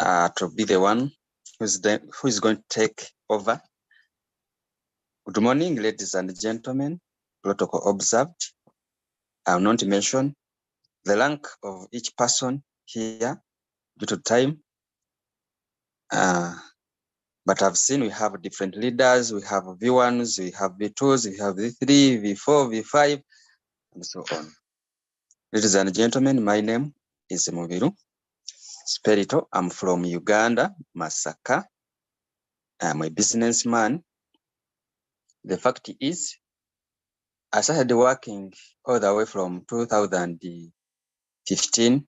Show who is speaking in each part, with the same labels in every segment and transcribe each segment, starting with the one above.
Speaker 1: to be the one who is going to take over. Good morning, ladies and gentlemen. Protocol observed. I will not mention the rank of each person here due to time. But I've seen we have different leaders. We have V1s, we have V2s, we have V3, V4, V5, and so on. Ladies and gentlemen, my name is Mubiru Spirito. I'm from Uganda, Masaka. I'm a businessman. The fact is, I started working all the way from 2015.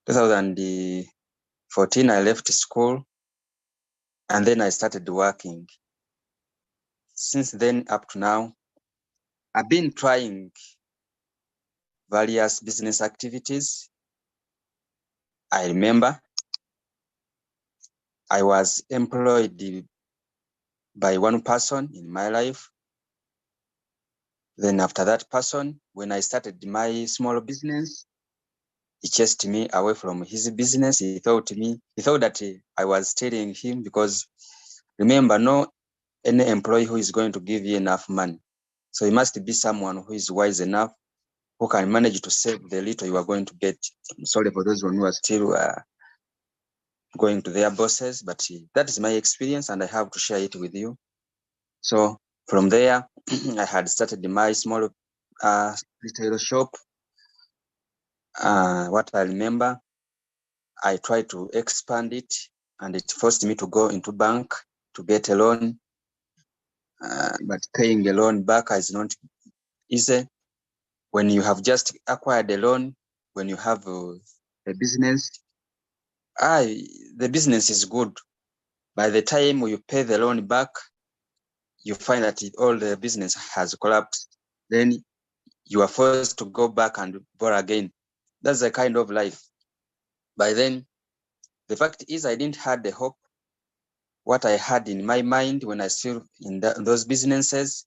Speaker 1: 2014, I left school, and then I started working. Since then up to now, I've been trying various business activities. I remember I was employed by one person in my life. Then after that person, when I started my small business, he chased me away from his business. He thought that I was stealing him, because remember, no any employee who is going to give you enough money. So he must be someone who is wise enough, who can manage to save the little you are going to get. I'm sorry for those who are still going to their bosses, but that is my experience and I have to share it with you. So from there, I had started my small retail shop. What I remember, I tried to expand it, and it forced me to go into bank to get a loan. But paying a loan back is not easy. When you have just acquired a loan, when you have a business, the business is good. By the time you pay the loan back, you find that all the business has collapsed. Then you are forced to go back and borrow again. That's the kind of life. By then, the fact is I didn't have the hope. What I had in my mind when I still in those businesses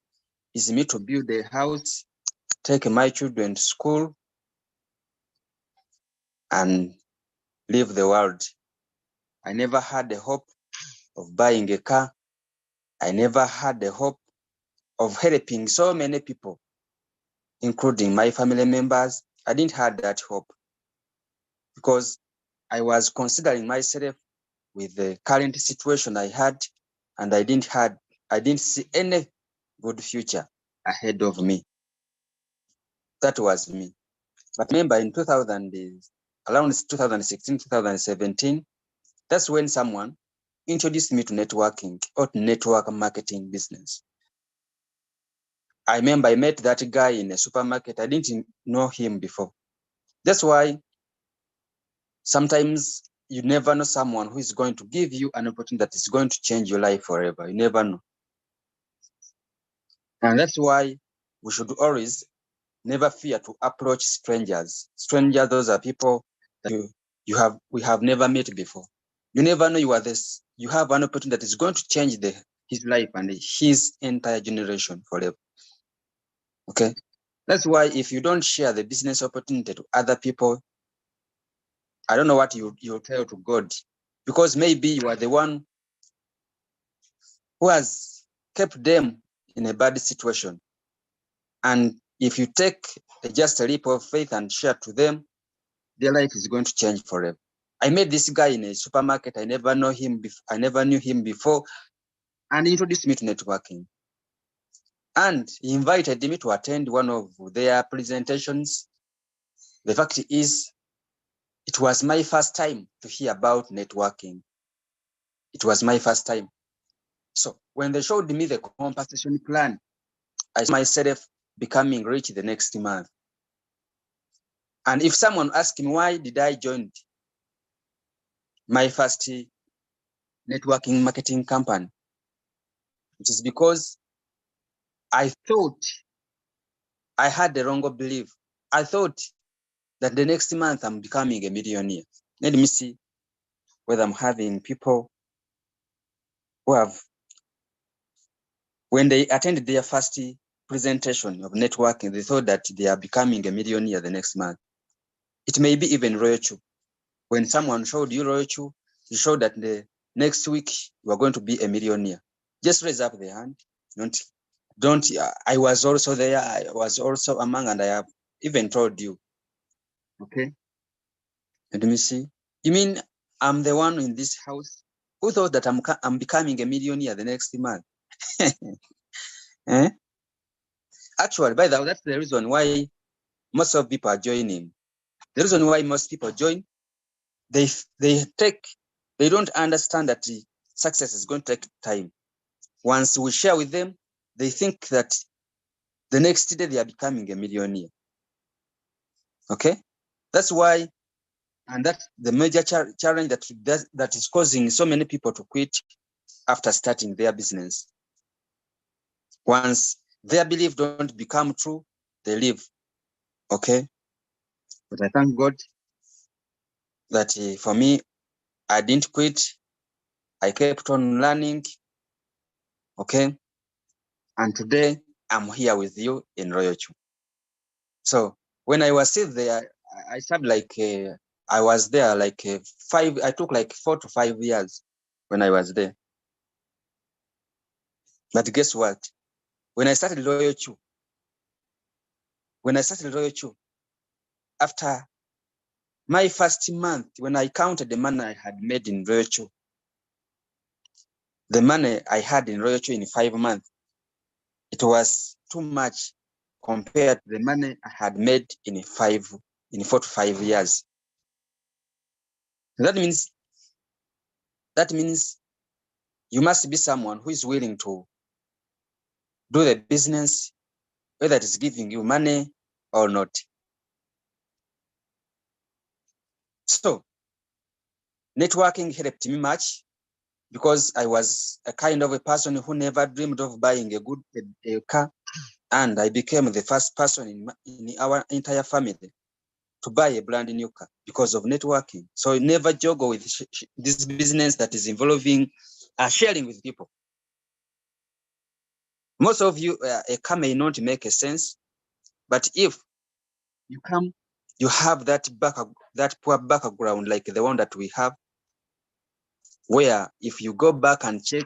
Speaker 1: is me to build a house, take my children to school, and leave the world. I never had the hope of buying a car. I never had the hope of helping so many people, including my family members. I didn't have that hope because I was considering myself with the current situation I had, and I didn't see any good future ahead of me. That was me. But remember, in around 2016, 2017, that's when someone introduced me to networking or network marketing business. I remember I met that guy in a supermarket. I didn't know him before. That's why sometimes you never know someone who is going to give you an opportunity that is going to change your life forever. You never know. And that's why we should always never fear to approach strangers. Strangers, those are people that we have never met before. You never know you have an opportunity that is going to change his life and his entire generation forever. Okay? That's why if you don't share the business opportunity to other people, I don't know what you'll tell to God, because maybe you are the one who has kept them in a bad situation. And if you take just a leap of faith and share to them, their life is going to change forever. I met this guy in a supermarket. I never knew him before, and he introduced me to networking. And he invited me to attend one of their presentations. The fact is, it was my first time to hear about networking. It was my first time. So when they showed me the compensation plan, I saw myself becoming rich the next month. And if someone asked me why did I join my first networking marketing company, it is because I thought I had the wrong belief. I thought that the next month I'm becoming a millionaire. Let me see whether I'm having people who have, when they attended their first presentation of networking, they thought that they are becoming a millionaire the next month. It may be even Royalq. When someone showed you Royalq, you showed that the next week you are going to be a millionaire. Just raise up the hand. Don't. I was also there. I was also among, and I have even told you. Okay. Let me see. You mean I'm the one in this house who thought that I'm becoming a millionaire the next month? Eh? Actually, by the way, that's the reason why most of people are joining. The reason why most people join, they don't understand that the success is going to take time. Once we share with them, they think that the next day they are becoming a millionaire. Okay, that's why, and that's the major challenge that is causing so many people to quit after starting their business. Once their belief don't become true, they leave. Okay, but I thank God that for me, I didn't quit. I kept on learning. Okay, and today I'm here with you in Royalq. So when I was still there, I started like I was there like 5. I took like 4 to 5 years when I was there. But guess what? When I started Royalq, after my first month, when I counted the money I had made in Royalq, the money I had in Royalq in 5 months, it was too much compared to the money I had made in 4 to 5 years. That means you must be someone who is willing to do the business, whether it is giving you money or not. So networking helped me much because I was a kind of a person who never dreamed of buying a car, and I became the first person in our entire family to buy a brand new car because of networking. So never juggle with this business that is involving sharing with people. Most of you, a car may not make a sense, but if you have that poor background like the one that we have, where if you go back and check,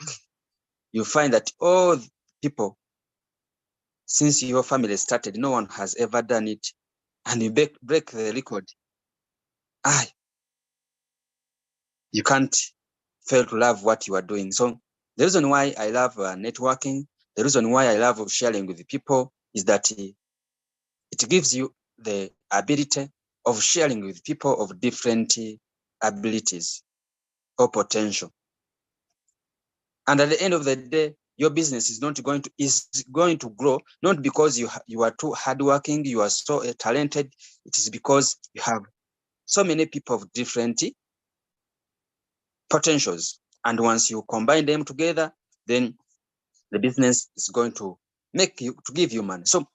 Speaker 1: you find that all people, since your family started, no one has ever done it, and you break the record. You can't fail to love what you are doing. So the reason why I love networking, the reason why I love sharing with people is that it gives you the ability of sharing with people of different abilities or potential. And at the end of the day, your business is going to grow, not because you are too hardworking, you are so talented. It is because you have so many people of different potentials. And once you combine them together, then the business is going to give you money. So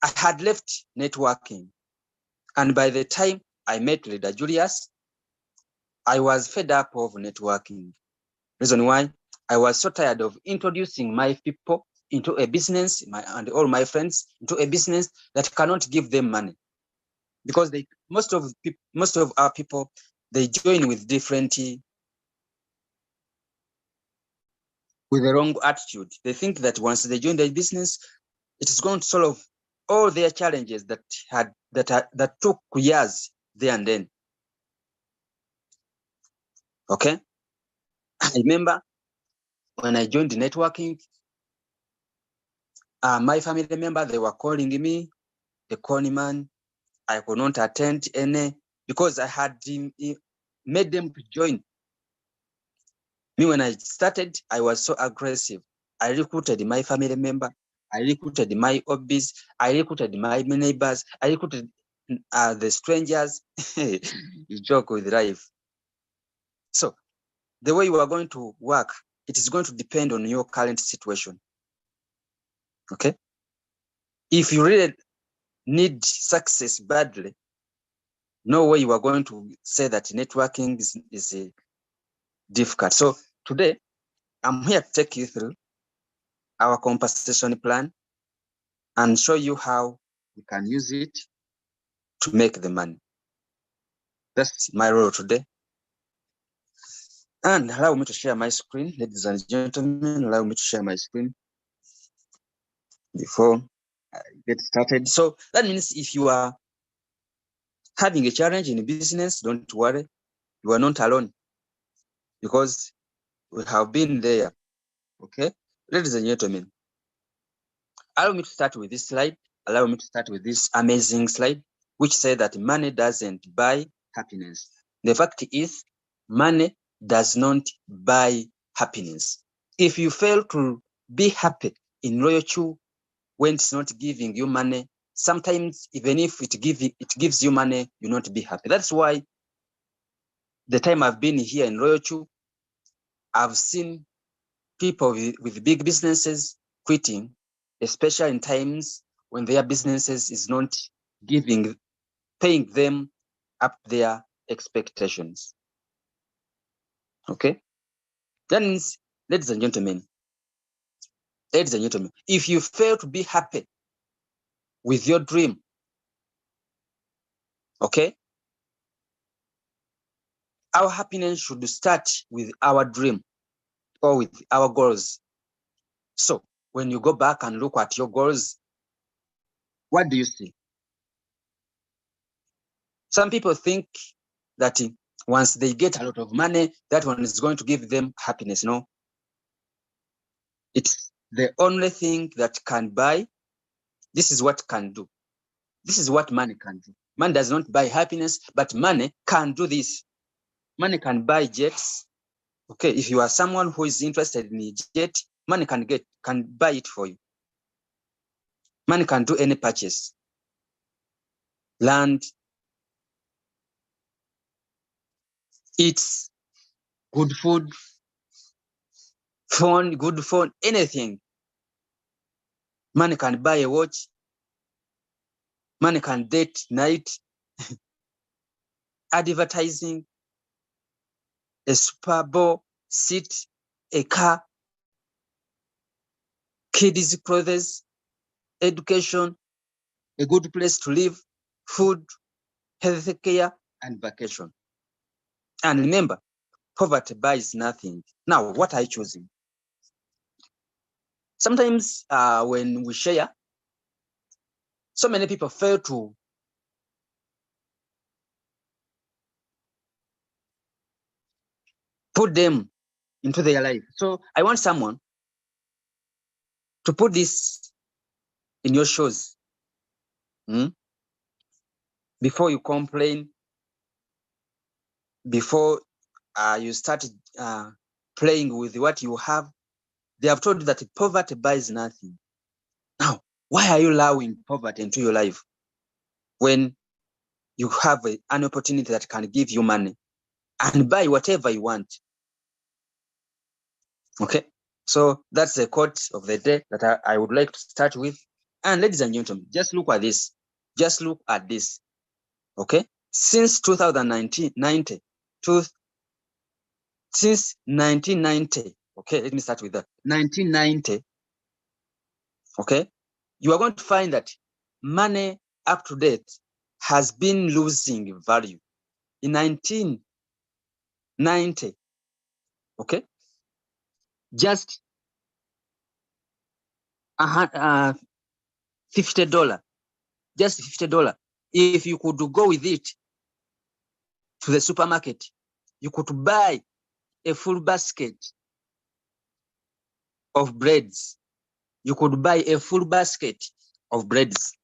Speaker 1: I had left networking. And by the time I met Leader Julius, I was fed up of networking. Reason why? I was so tired of introducing my people into a business, and all my friends into a business that cannot give them money. Because most of our people, they join with with the wrong attitude. They think that once they join the business, it is going to solve all their challenges that took years there and then. Okay, I remember when I joined the networking, my family member, they were calling me a corny man. I could not attend any because I had made them to join me. When I started, I was so aggressive. I recruited my family member, I recruited my hobbies, I recruited my neighbors, I recruited the strangers. You joke with life. So the way you are going to work, it is going to depend on your current situation. Okay, if you really need success badly, no way you are going to say that networking is difficult. So today, I'm here to take you through our compensation plan and show you how you can use it to make the money. That's my role today. And allow me to share my screen, ladies and gentlemen. Allow me to share my screen before I get started. So that means if you are having a challenge in business, don't worry, you are not alone, because we have been there. Okay, ladies and gentlemen, allow me to start with this slide. Allow me to start with this amazing slide, which says that money doesn't buy happiness. The fact is, money does not buy happiness. If you fail to be happy in Royalq when it's not giving you money, sometimes even if it gives you money, you not be happy. That's why the time I've been here in Royalq, I've seen people with big businesses quitting, especially in times when their businesses is not paying them up their expectations. Okay? That means, ladies and gentlemen, if you fail to be happy with your dream, okay, our happiness should start with our dream or with our goals. So when you go back and look at your goals, what do you see? Some people think that once they get a lot of money, that one is going to give them happiness. No, it's the only thing that can buy. This is what can do. This is what money can do. Money does not buy happiness, but money can do this. Money can buy jets. Okay, if you are someone who is interested in a jet, money can buy it for you. Money can do any purchase. Land, eats, good food, good phone, anything. Money can buy a watch. Money can date night, advertising, a Super Bowl seat, a car, kids' clothes, education, a good place to live, food, health care, and vacation. And remember, poverty buys nothing. Now, what are you choosing? Sometimes when we share, so many people fail to put them into their life. So I want someone to put this in your shoes. Before you complain, before you start playing with what you have, they have told you that poverty buys nothing. Now, why are you allowing poverty into your life when you have an opportunity that can give you money and buy whatever you want? Okay, so that's the quote of the day that I would like to start with. And ladies and gentlemen, just look at this. Just look at this. Okay, since 1990, since 1990, okay, let me start with that. 1990, okay, you are going to find that money up to date has been losing value. In 1990, okay, just $50, just $50. If you could go with it to the supermarket, you could buy a full basket of breads. You could buy a full basket of breads.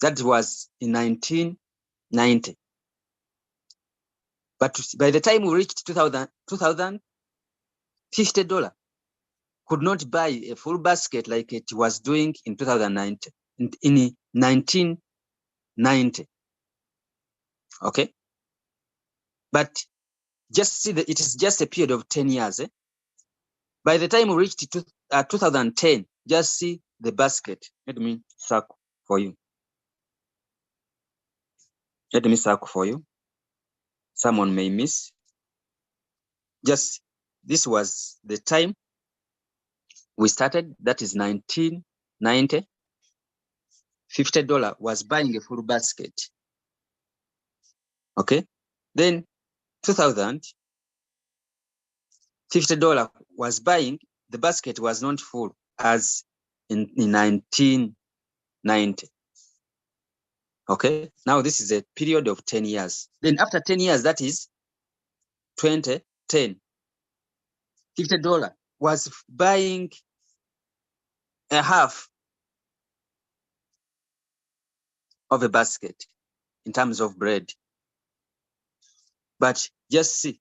Speaker 1: That was in 1990. But by the time we reached 2000, $50 could not buy a full basket like it was doing in 2090, in 1990. Okay? But just see that it is just a period of 10 years. By the time we reached 2010, just see the basket. Let me circle for you. Let me circle for you. Someone may miss. Just, this was the time we started. That is 1990. $50 was buying a full basket. Okay? Then 2000, $50 was buying, the basket was not full as in 1990. Okay, now this is a period of 10 years. Then after 10 years, that is 2010, $50 was buying a half of a basket in terms of bread. But just see,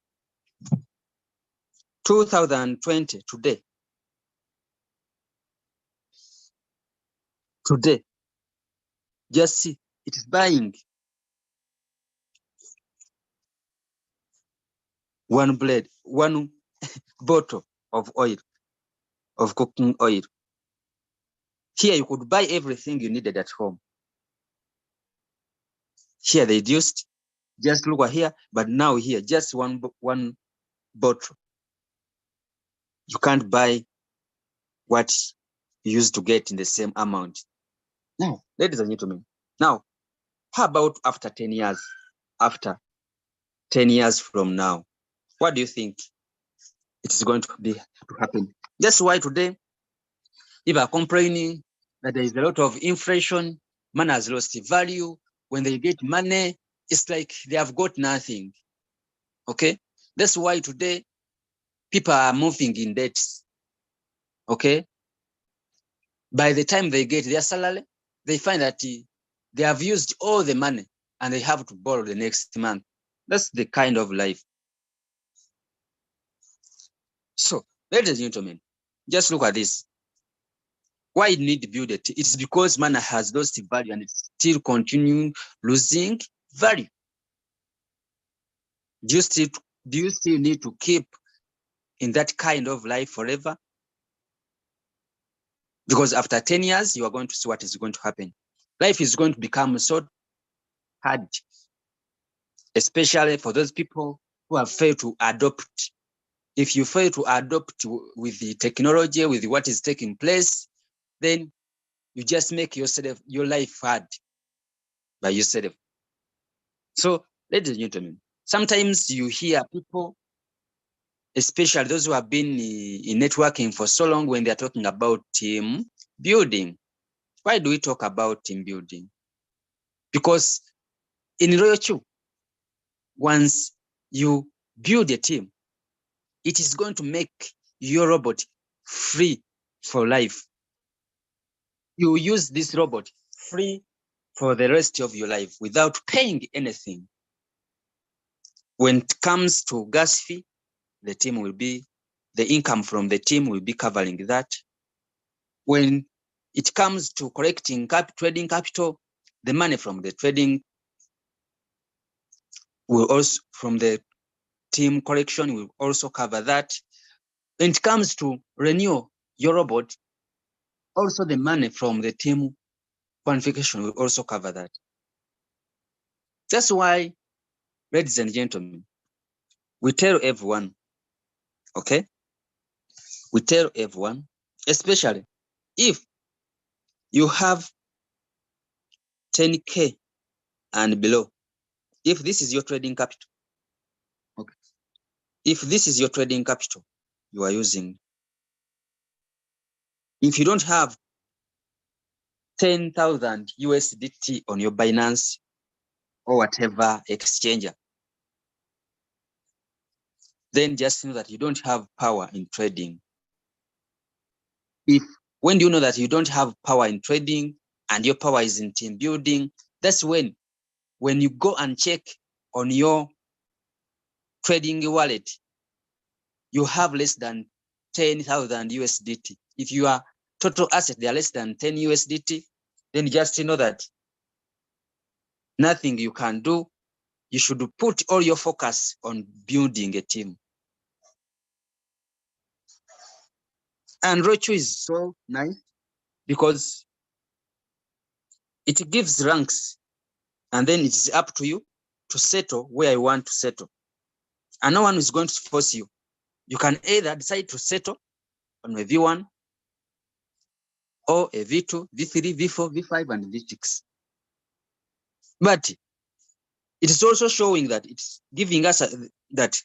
Speaker 1: 2020, today, just see, it is buying one bottle of oil, of cooking oil. Here you could buy everything you needed at home. Here they reduced, just look here, but now here, just one bottle. You can't buy what you used to get in the same amount. Now, ladies and gentlemen, now, how about after 10 years? After 10 years from now, what do you think it is going to happen? That's why today, people are complaining that there is a lot of inflation, money has lost value. When they get money, it's like they have got nothing. Okay? That's why today, people are moving in debts. Okay? By the time they get their salary, they find that they have used all the money and they have to borrow the next month. That's the kind of life. So, ladies and gentlemen, just look at this. Why you need to build it? It's because money has lost value and it's still continuing losing value. Do you still need to keep in that kind of life forever? Because after 10 years, you are going to see what is going to happen. Life is going to become so hard, especially for those people who have failed to adopt. If you fail to adopt with the technology, with what is taking place, then you just make your life hard by yourself. So, ladies and gentlemen, sometimes you hear people, especially those who have been in networking for so long, when they're talking about team building. Why do we talk about team building? Because in Royalq, once you build a team, it is going to make your robot free for life. You use this robot free for the rest of your life without paying anything. When it comes to gas fee, the income from the team will be covering that. When it comes to collecting trading capital, the money from the trading will also, from the team collection, will also cover that. When it comes to renew your robot, also the money from the team qualification will also cover that. That's why, ladies and gentlemen, we tell everyone, okay? We tell everyone, especially if you have 10K and below, if this is your trading capital, okay? If this is your trading capital you are using, if you don't have 10,000 USDT on your Binance or whatever exchanger, then just know that you don't have power in trading. When do you know that you don't have power in trading and your power is in team building? That's when you go and check on your trading wallet, you have less than 10,000 USDT. If your total asset, they are less than 10 USDT, then just know that nothing you can do. You should put all your focus on building a team. And Royalq is so nice because it gives ranks, and then it's up to you to settle where you want to settle. And no one is going to force you. You can either decide to settle on a V1 or a V2, V3, V4, V5, and V6. But It is also showing that it's giving us that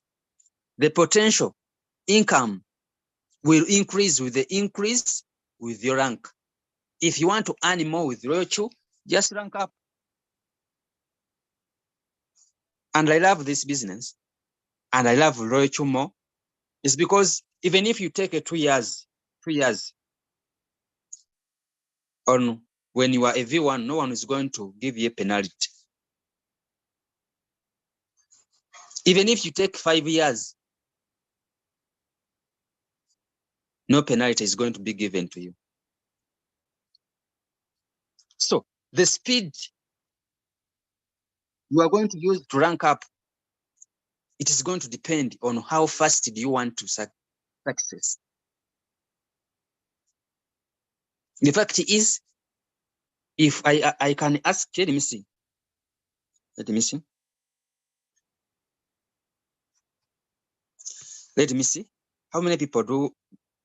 Speaker 1: the potential income will increase with the increase with your rank. If you want to earn more with Royalq, just rank up. And I love this business, and I love Royalq more. It's because even if you take a 2 years on when you are a V1, no one is going to give you a penalty. Even if you take 5 years, no penalty is going to be given to you. So the speed you are going to use to rank up, it is going to depend on how fast do you want to success. The fact is, if I can ask, let me see. Let me see. Let me see. How many people do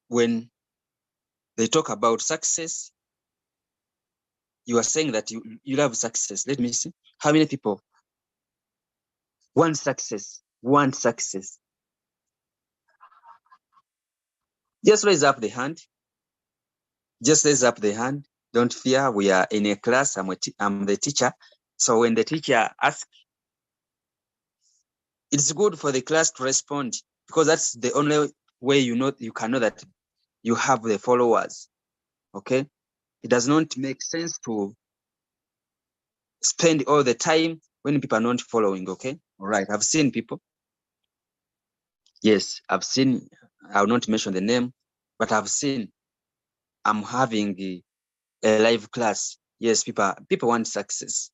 Speaker 1: when they talk about success? You are saying that you love success. Let me see. How many people want success? Want success? Just raise up the hand. Just raise up the hand. Don't fear. We are in a class. I'm the teacher. So when the teacher asks, it's good for the class to respond, because that's the only way you can know that you have the followers. Okay? It does not make sense to spend all the time when people are not following. Okay? All right. I've seen people. Yes, I've seen. I'll not mention the name, but I've seen. I'm having a live class. Yes, people want success.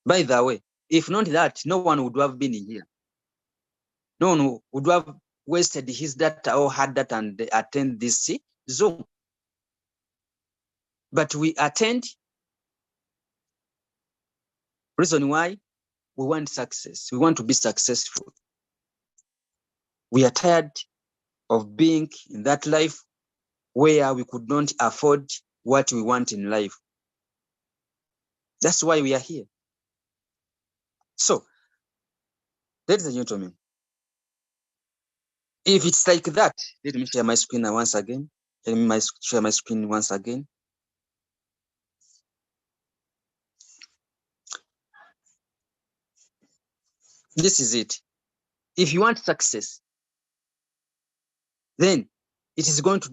Speaker 1: By the way, if not that, no one would have been here. No one would have wasted his data or had that and attend this Zoom. But we attend. Reason why? We want success. We want to be successful. We are tired of being in that life where we could not afford what we want in life. That's why we are here. So, ladies and gentlemen, if it's like that, let me share my screen once again. Let me share my screen once again. This is it. If you want success, then it is going to,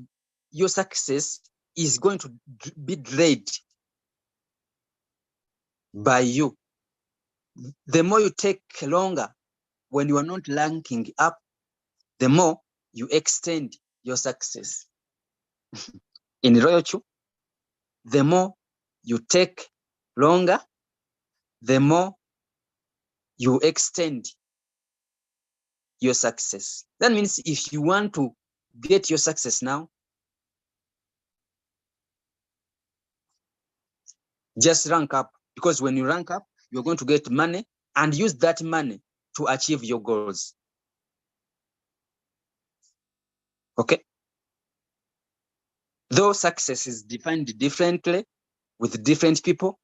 Speaker 1: your success is going to be delayed by you. The more you take longer when you are not ranking up, the more you extend your success. In Royalq, the more you take longer, the more you extend your success. That means if you want to get your success now, just rank up, because when you rank up, you're going to get money and use that money to achieve your goals. Okay? Though success is defined differently with different people,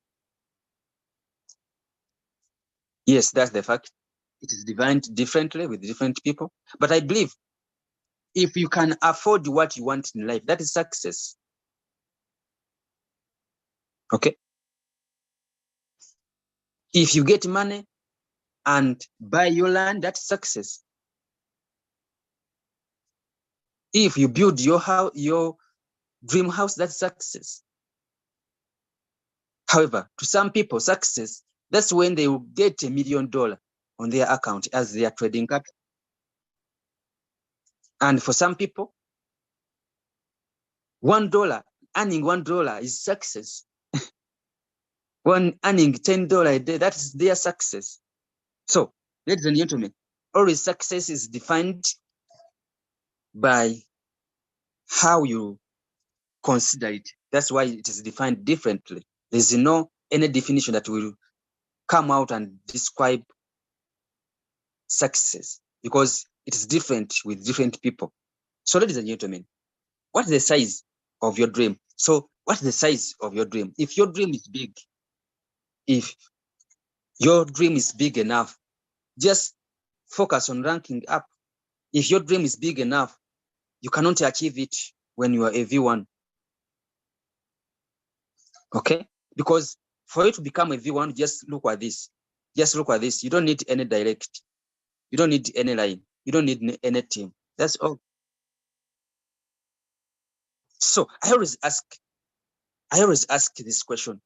Speaker 1: yes, that's the fact. It is defined differently with different people. But I believe if you can afford what you want in life, that is success. Okay? If you get money and buy your land, that's success. If you build your house, your dream house, that's success. However, to some people, success, that's when they will get $1 million on their account as their trading capital. And for some people, $1, earning $1 is success. When earning $10 a day, that's their success. So, ladies and gentlemen, always success is defined by how you consider it. That's why it is defined differently. There's no any definition that will come out and describe success, because it is different with different people. So, ladies and gentlemen, what's the size of your dream? So, what's the size of your dream? If your dream is big, if Your dream is big enough. Just focus on ranking up. If your dream is big enough, you cannot achieve it when you are a V1. Okay? Because for you to become a V1, just look at this. Just look at this. You don't need any direct. You don't need any line. You don't need any team. That's all. So I always ask this question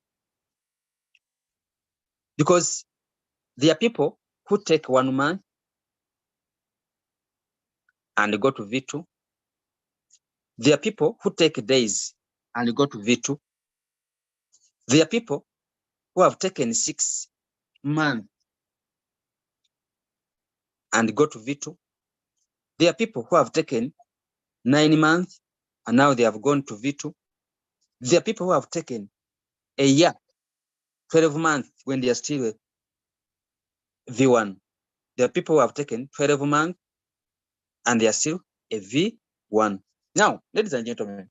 Speaker 1: because there are people who take 1 month and go to V2. There are people who take days and go to V2. There are people who have taken 6 months and go to V2. There are people who have taken 9 months and now they have gone to V2. There are people who have taken a year, 12 months when they are still V1. There are people who have taken 12 months and they are still a V1. Now, ladies and gentlemen,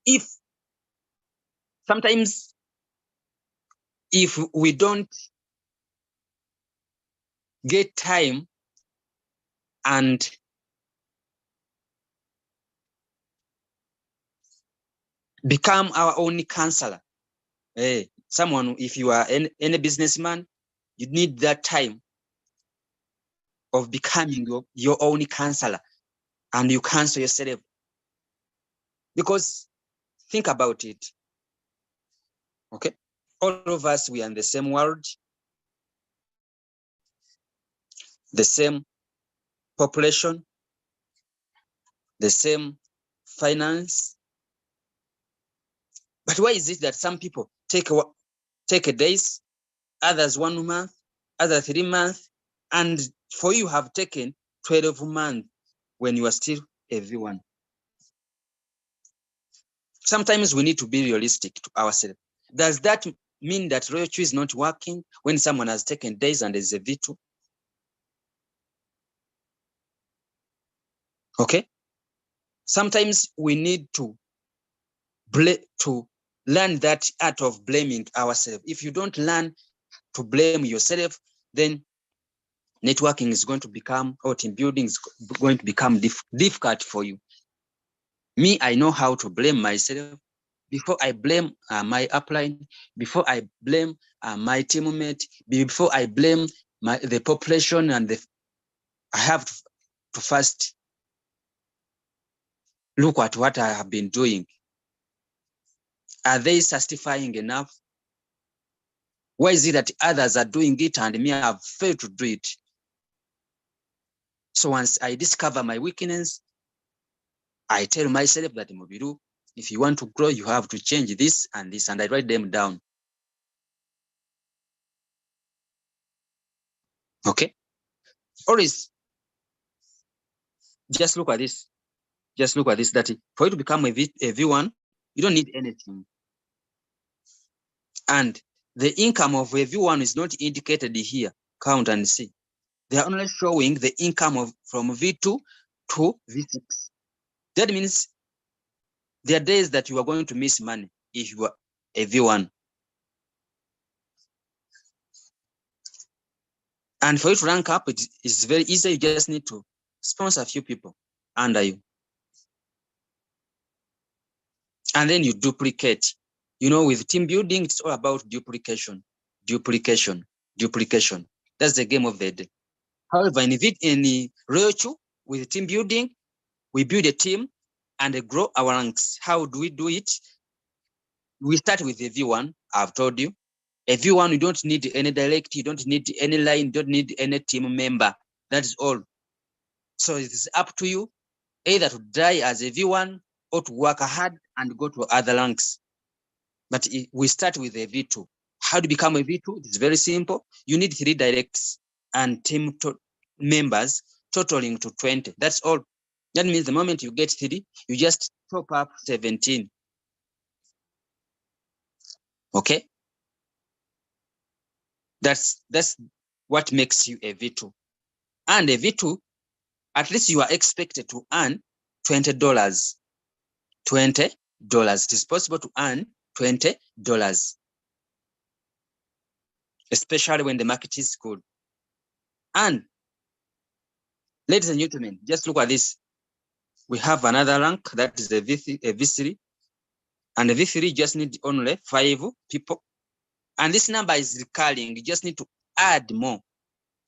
Speaker 1: if sometimes if we don't get time and become our own counselor, someone, if you are any businessman, you need that time of becoming your own counselor and you counsel yourself. Because think about it, okay? All of us, we are in the same world, the same population, the same finance. But why is it that some people take a days, others 1 month, others 3 months, and for you have taken 12 months when you are still a V1? Sometimes we need to be realistic to ourselves. Does that mean that Royalq is not working when someone has taken days and is a V2? Okay? Sometimes we need to learn that art of blaming ourselves. If you don't learn to blame yourself, then networking is going to become, or team building is going to become difficult for you. Me, I know how to blame myself. Before I blame my upline, before I blame my teammate, before I blame the population, and I have to first look at what I have been doing. Are they satisfying enough? Why is it that others are doing it and me, I have failed to do it? So once I discover my weakness, I tell myself that, Mobiru, if you want to grow, you have to change this and this, and I write them down. Okay? Always just look at this. Just look at this, that for you to become a V1, you don't need anything. And the income of a V1 is not indicated here. Count and see. They are only showing the income from V2 to V6. That means there are days that you are going to miss money if you are a V1. And for you to rank up, it is very easy. You just need to sponsor a few people under you. And then you duplicate. You know, with team building, it's all about duplication, duplication, duplication. That's the game of the day. However, in Royalq, with team building, we build a team and grow our ranks. How do we do it? We start with a V1, I've told you. A V1, you don't need any direct, you don't need any line, you don't need any team member. That is all. So it is up to you either to die as a V1 or to work hard and go to other ranks. But we start with a V2. How to become a V2? It's very simple. You need 3 directs and team members totaling to 20. That's all. That means the moment you get 3, you just top up 17. Okay? That's what makes you a V2. And a V2, at least you are expected to earn $20. $20. It is possible to earn $20. especially when the market is good. And ladies and gentlemen, just look at this. We have another rank, that is a V3. And the V3 just need only 5 people. And this number is recurring. You just need to add more.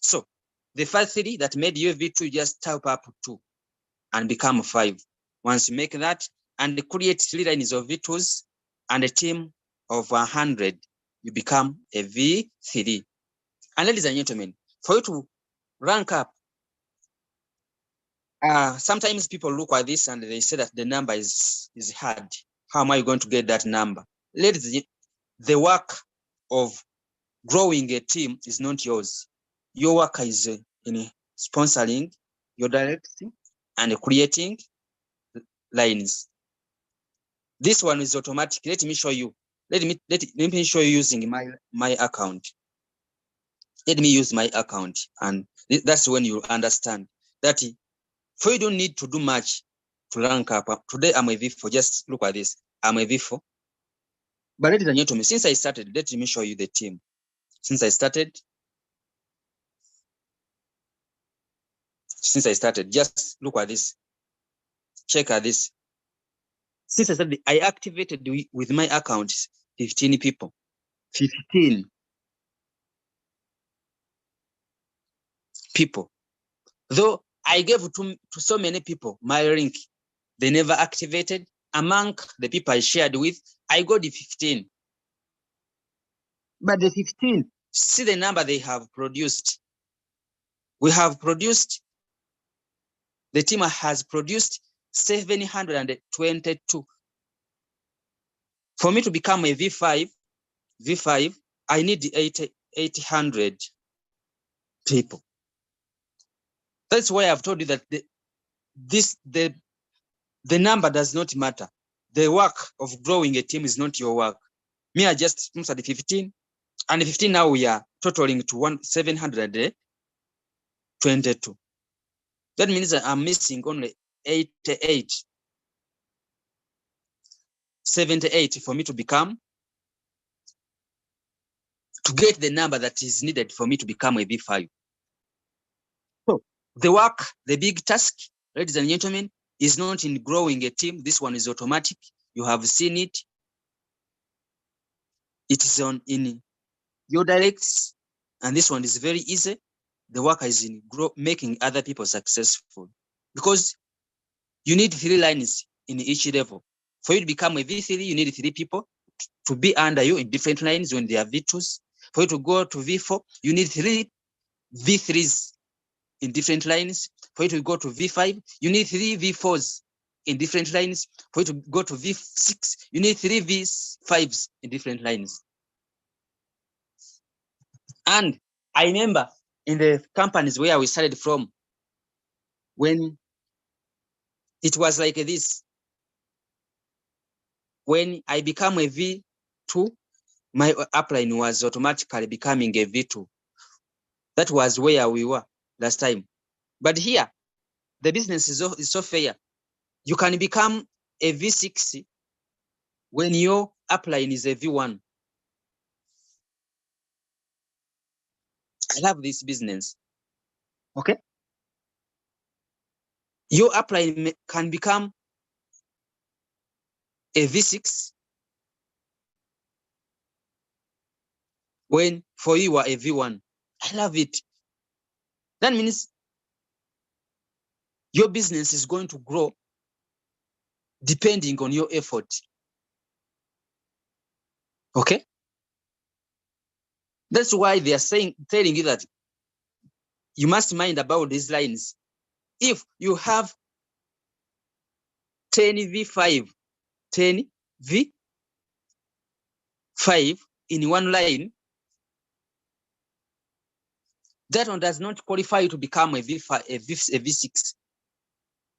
Speaker 1: So the first 3 that made you V2, just type up 2 and become 5. Once you make that and create 3 lines of V2s and a team of 100, you become a V3. And ladies and gentlemen, for you to rank up, sometimes people look at this and they say that the number is hard. How am I going to get that number? Ladies, the work of growing a team is not yours. Your work is in sponsoring, your directing, and creating lines. This one is automatic. Let me show you. Let me show you using my account. Let me use my account, and that's when you understand that for you don't need to do much to rank up. Today I'm a V4. Just look at this. I'm a V4. But ladies and gentlemen, since I started, let me show you the team. Since I started, just look at this. Check at this. Since I started, I activated with my account 15 people. 15 people. Though I gave to so many people my link, they never activated. Among the people I shared with, I got the 15. But the 15, see the number they have produced. We have produced, the team has produced 722. For me to become a V5, I need 800 people. That's why I've told you that the number does not matter. The work of growing a team is not your work. Me, I just sponsored 15, and 15 now we are totaling to 722. That means that I'm missing only 78 for me to get the number that is needed for me to become a V5. So the work, the big task, ladies and gentlemen, is not in growing a team. This one is automatic. You have seen it. It is in your directs, and this one is very easy. The work is in making other people successful, because you need 3 lines in each level. For you to become a V3, you need 3 people to be under you in different lines when they are V2s. For you to go to V4, you need 3 V3s in different lines. For you to go to V5, you need 3 V4s in different lines. For you to go to V6, you need 3 V5s in different lines. And I remember in the companies where we started from, when it was like this, when I became a V2, my upline was automatically becoming a V2. That was where we were last time. But here, the business is so fair. You can become a V6 when your upline is a V1. I love this business. Okay? Your upline can become a V6 when for you are a V1. I love it. That means your business is going to grow depending on your effort. Okay? That's why they are telling you that you must mind about these lines. If you have 10 V5, 10 V5 in one line, that one does not qualify you to become a V6.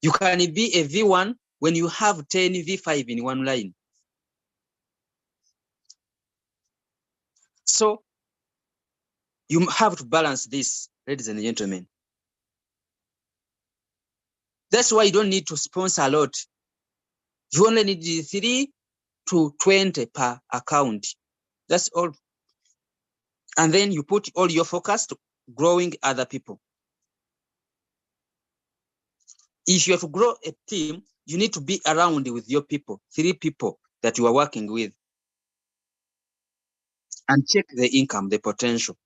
Speaker 1: You can be a V1 when you have 10 V5 in one line. So you have to balance this, ladies and gentlemen. That's why you don't need to sponsor a lot. You only need 3 to 20 per account. That's all. And then you put all your focus to growing other people. If you have to grow a team, you need to be around with your people, 3 people that you are working with, and check the income, the potential.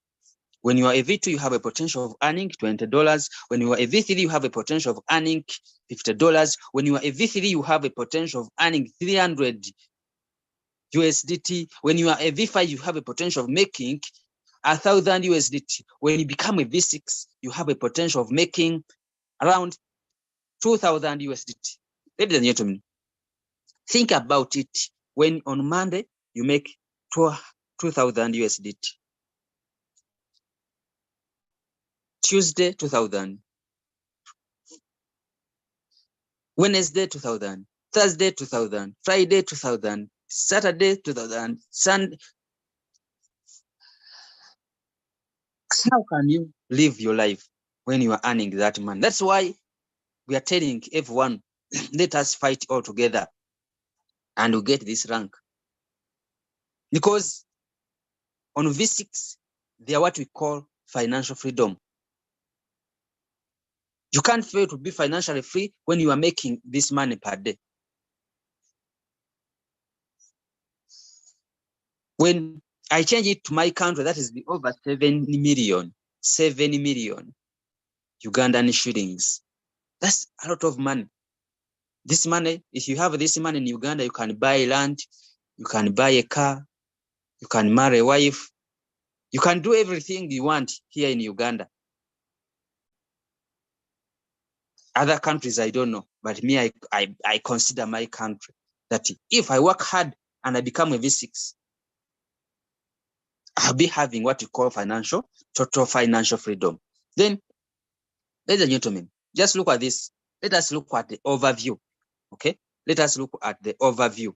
Speaker 1: When you are a V2, you have a potential of earning $20. When you are a V3, you have a potential of earning $50. When you are a V3, you have a potential of earning 300 USDT. When you are a V5, you have a potential of making 1,000 USDT. When you become a V6, you have a potential of making around 2,000 USDT. Ladies and gentlemen, think about it. When on Monday, you make 2,000 USDT. Tuesday, 2,000. Wednesday, 2,000. Thursday, 2,000. Friday, 2,000. Saturday, 2,000. Sunday. How can you live your life when you are earning that money? That's why we are telling everyone, let us fight all together and we get this rank. Because on V6, they are what we call financial freedom. You can't fail to be financially free when you are making this money per day. When I change it to my country, that is over 7 million Ugandan shillings. That's a lot of money. This money, if you have this money in Uganda, you can buy land, you can buy a car, you can marry a wife, you can do everything you want here in Uganda. Other countries, I don't know, but me, I consider my country that if I work hard and I become a V6, I'll be having what you call total financial freedom. Then, ladies and gentlemen, just look at this. Let us look at the overview, okay? Let us look at the overview.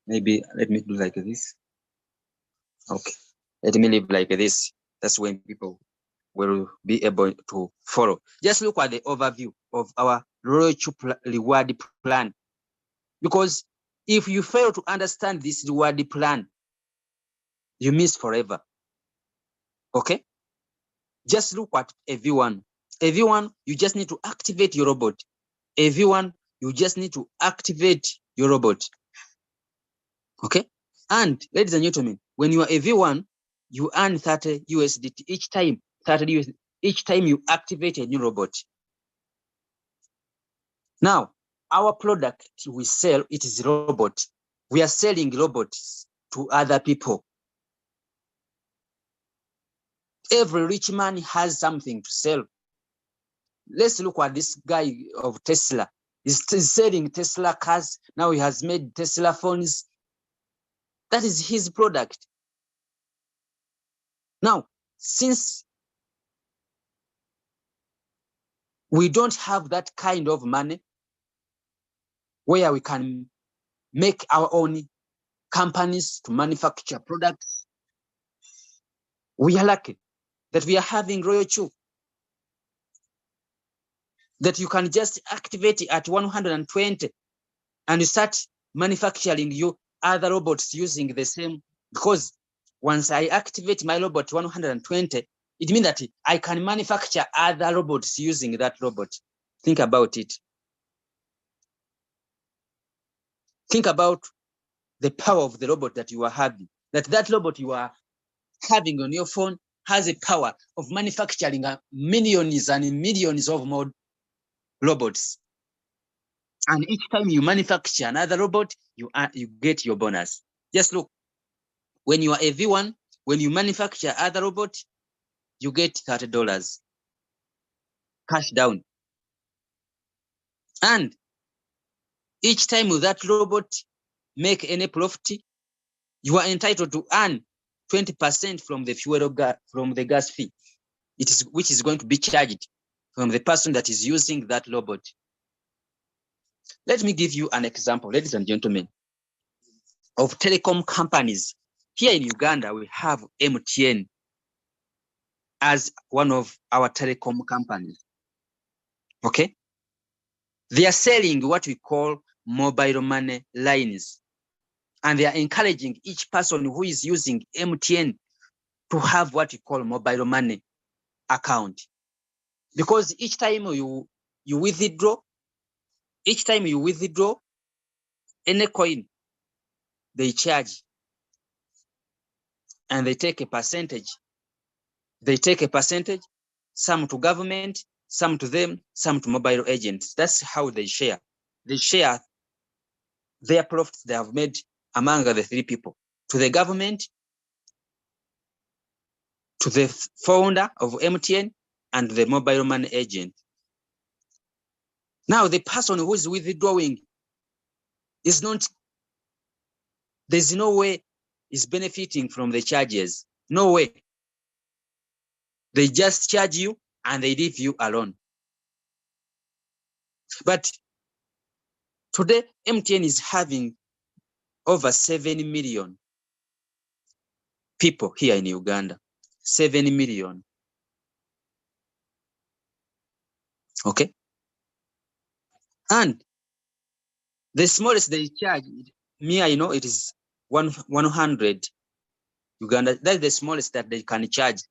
Speaker 1: Maybe let me do like this. Okay, let me live like this. That's when people will be able to follow. Just look at the overview of our Royalq reward plan. Because if you fail to understand this reward plan, you miss forever. Okay? Just look at AV1. AV1, you just need to activate your robot. AV1, you just need to activate your robot. Okay? And ladies and gentlemen, when you are AV1, you earn 30 USDT each time, 30 USDT each time you activate a new robot. Now, our product we sell, it is robot. We are selling robots to other people. Every rich man has something to sell. Let's look at this guy of Tesla. He's selling Tesla cars. Now he has made Tesla phones. That is his product. Now, since we don't have that kind of money where we can make our own companies to manufacture products, we are lucky that we are having Royalq, that you can just activate it at 120 and you start manufacturing your other robots using the same. Because once I activate my robot 120, it means that I can manufacture other robots using that robot. Think about it. Think about the power of the robot that you are having. That robot you are having on your phone has a power of manufacturing millions and millions of more robots. And each time you manufacture another robot, you get your bonus. Just look, when you are a V1, when you manufacture other robot, you get $30 cash down. And each time that robot make any profit, you are entitled to earn 20% from the fuel from the gas fee, which is going to be charged from the person that is using that robot. Let me give you an example, ladies and gentlemen, of telecom companies. Here in Uganda, we have MTN as one of our telecom companies. Okay? They are selling what we call mobile money lines. And they are encouraging each person who is using MTN to have what we call mobile money account. Because each time you withdraw, any coin, they charge and they take a percentage. Some to government, some to them, some to mobile agents. That's how they share. They share their profits they have made among the three people, to the government, to the founder of MTN, and the mobile money agent. Now, the person who is withdrawing is not, there's no way is benefiting from the charges. No way. They just charge you and they leave you alone. But today, MTN is having over 7 million people here in Uganda. 7 million. Okay? And the smallest they charge, me, I know it is 100 Uganda. That's the smallest that they can charge,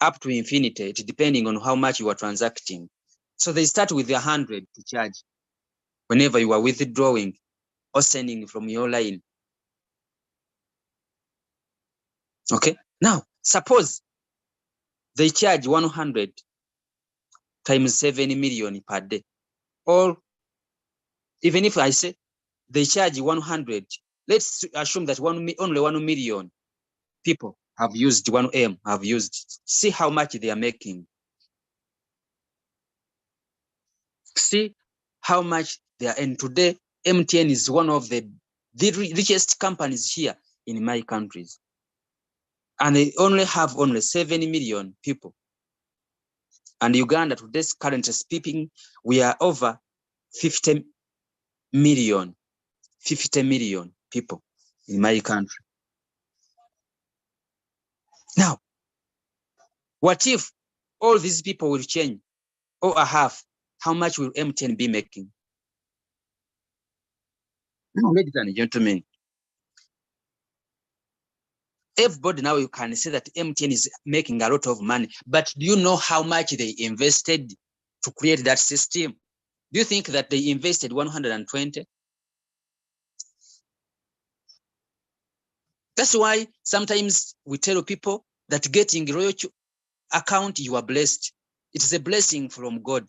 Speaker 1: up to infinity, depending on how much you are transacting. So they start with 100 to charge whenever you are withdrawing or sending from your line. Okay? Now, suppose they charge 100 times 7 million per day. Or even if I say they charge 100, let's assume that only 1 million people have used 1M, have used. See how much they are making. See how much they are. And today, MTN is one of the richest companies here in my countries. And they only have 7 million people. And Uganda, today's currently speaking, we are over 50 million people in my country. Now, what if all these people will change, or a half? How much will MTN be making? Now, ladies and gentlemen, everybody now you can say that MTN is making a lot of money, but do you know how much they invested to create that system? Do you think that they invested 120? That's why sometimes we tell people that getting Royalq account, you are blessed. It is a blessing from God.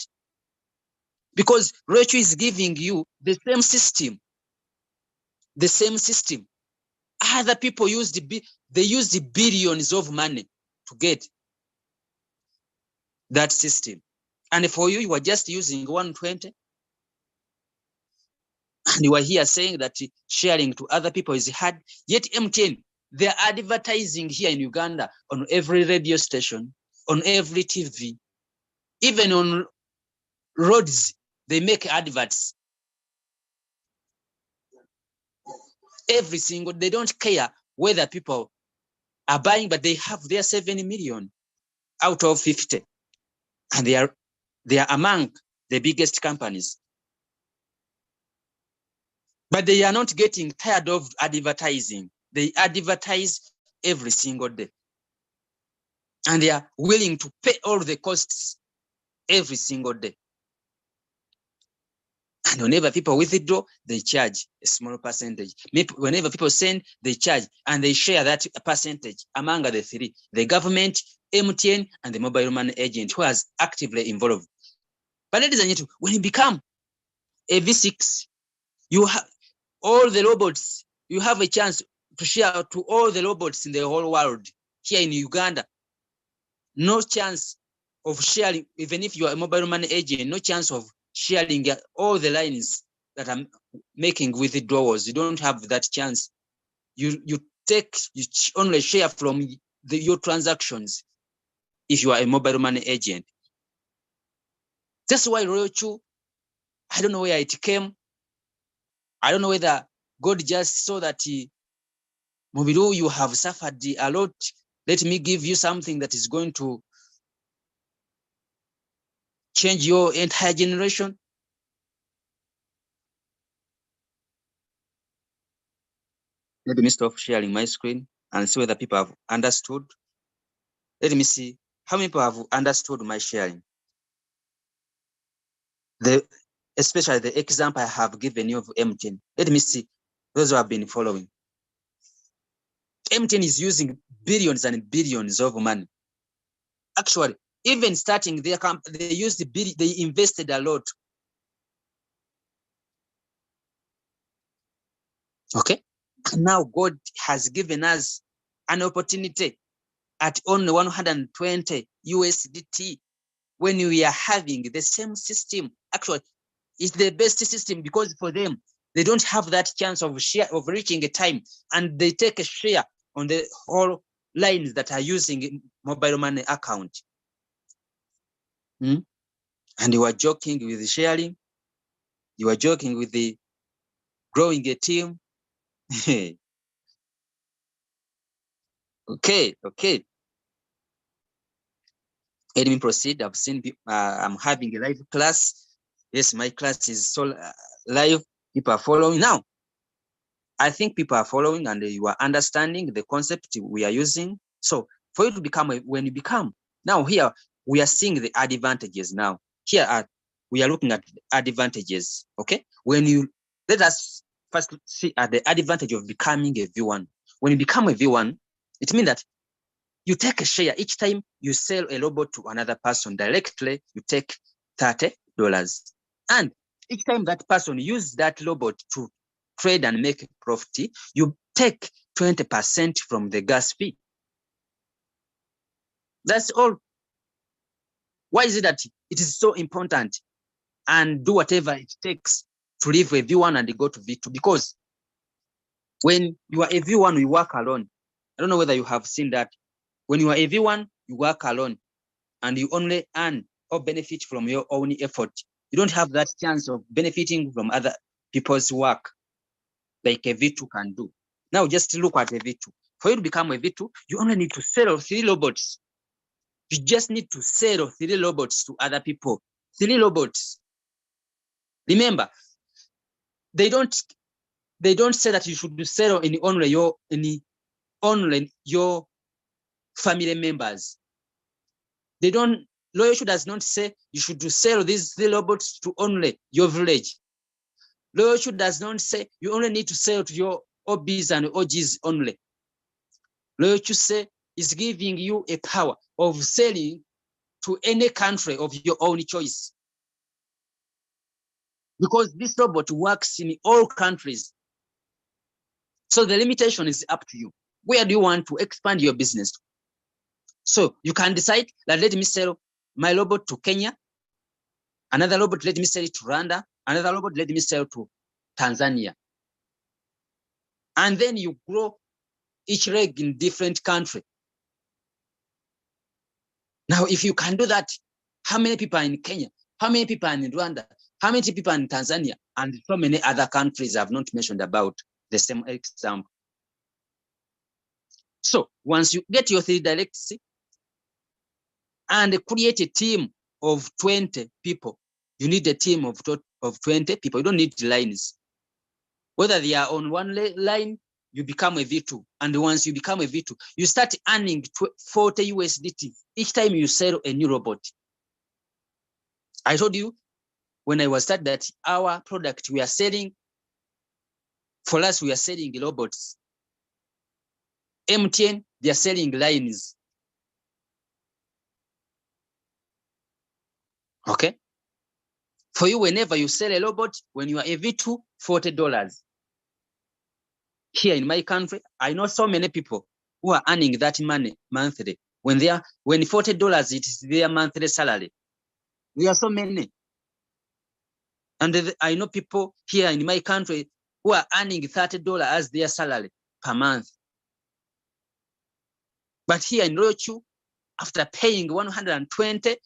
Speaker 1: Because Royalq is giving you the same system. The same system. Other people used billions of money to get that system. And for you, you are just using 120. And you are here saying that sharing to other people is hard. Yet MTN, they are advertising here in Uganda on every radio station, on every TV, even on roads, they make adverts. Every single, they don't care whether people are buying, but they have their 7 million out of 50. And they are among the biggest companies. But they are not getting tired of advertising. They advertise every single day. And they are willing to pay all the costs every single day. And whenever people withdraw, they charge a small percentage. Whenever people send, they charge, and they share that percentage among the three: the government, MTN, and the mobile money agent who has actively involved. But ladies and gentlemen, when you become a V6, you have all the robots, you have a chance to share to all the robots in the whole world. Here in Uganda, no chance of sharing, even if you are a mobile money agent, no chance of sharing all the lines that I'm making withdrawals. You don't have that chance. You only share from your transactions if you are a mobile money agent. That's why Royalq, I don't know where it came. I don't know whether God just saw that Mobilu, you have suffered a lot. Let me give you something that is going to change your entire generation. Let me stop sharing my screen and see whether people have understood. Let me see how many people have understood my sharing. Especially the example I have given you of MTN. Let me see those who have been following. MTN is using billions and billions of money. Actually, even starting their company, they invested a lot. Okay. Now God has given us an opportunity at only 120 USDT when we are having the same system. Actually, it's the best system because for them, they don't have that chance of reaching a time, and they take a share on the whole lines that are using mobile money account. And you are joking with the sharing. You are joking with the growing a team. Okay. Let me proceed. I've seen I'm having a live class. Yes, my class is so live. People are following now. I think people are following and you are understanding the concept we are using. So for you to become, when you become, now here we are seeing the advantages now. Here we are looking at the advantages, okay? Let us first see at the advantage of becoming a V1. When you become a V1, it means that you take a share. Each time you sell a robot to another person directly, you take $30. And each time that person uses that robot to trade and make a profit, you take 20% from the gas fee. That's all. Why is it that it is so important and do whatever it takes to leave a V1 and go to V2? Because when you are a V1, you work alone. I don't know whether you have seen that. When you are a V1, you work alone and you only earn or benefit from your own effort. You don't have that chance of benefiting from other people's work like a V2 can do. Now just look at a V2. For you to become a V2, you only need to sell 3 robots. You just need to sell 3 robots to other people. 3 robots. Remember, they don't say that you should sell in only your family members. Royalq does not say you should sell these 3 robots to only your village. Royalq does not say you only need to sell to your OBs and OGs only. Royalq say is giving you a power of selling to any country of your own choice. Because this robot works in all countries. So the limitation is up to you. Where do you want to expand your business? So you can decide that let me sell my robot to Kenya, another robot let me sell it to Rwanda, another robot let me sell to Tanzania. And then you grow each leg in different country. Now, if you can do that, how many people are in Kenya? How many people are in Rwanda? How many people are in Tanzania? And so many other countries I've not mentioned about the same example. So once you get your 3 directs and create a team of 20 people, you need a team of 20 people. You don't need lines. Whether they are on one line, you become a V2. And once you become a V2, you start earning 40 USDT each time you sell a new robot. I told you when I was started that our product we are selling, for us, we are selling robots. MTN, they are selling lines. Okay. For you, whenever you sell a robot, when you are a V2, $40. Here in my country, I know so many people who are earning that money monthly. When $40, it is their monthly salary. We are so many. And I know people here in my country who are earning $30 as their salary per month. But here in Royalq, after paying 120,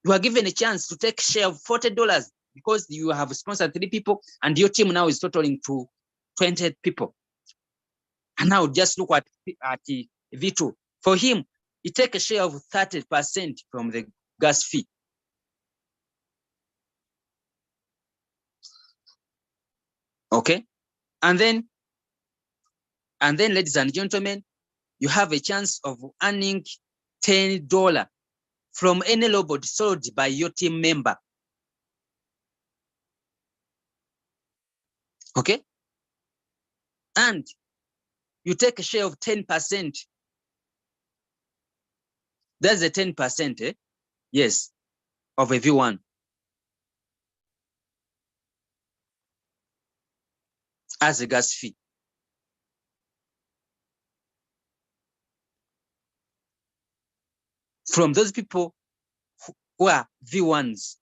Speaker 1: you are given a chance to take share of $40 because you have sponsored 3 people and your team now is totaling to 20 people. And now just look at V2. For him, he takes a share of 30% from the gas fee. Okay. And then And then, ladies and gentlemen, you have a chance of earning $10 from any robot sold by your team member. Okay? And you take a share of 10%. That's a 10%, eh? Yes, of a V1 as a gas fee. From those people who are V1s.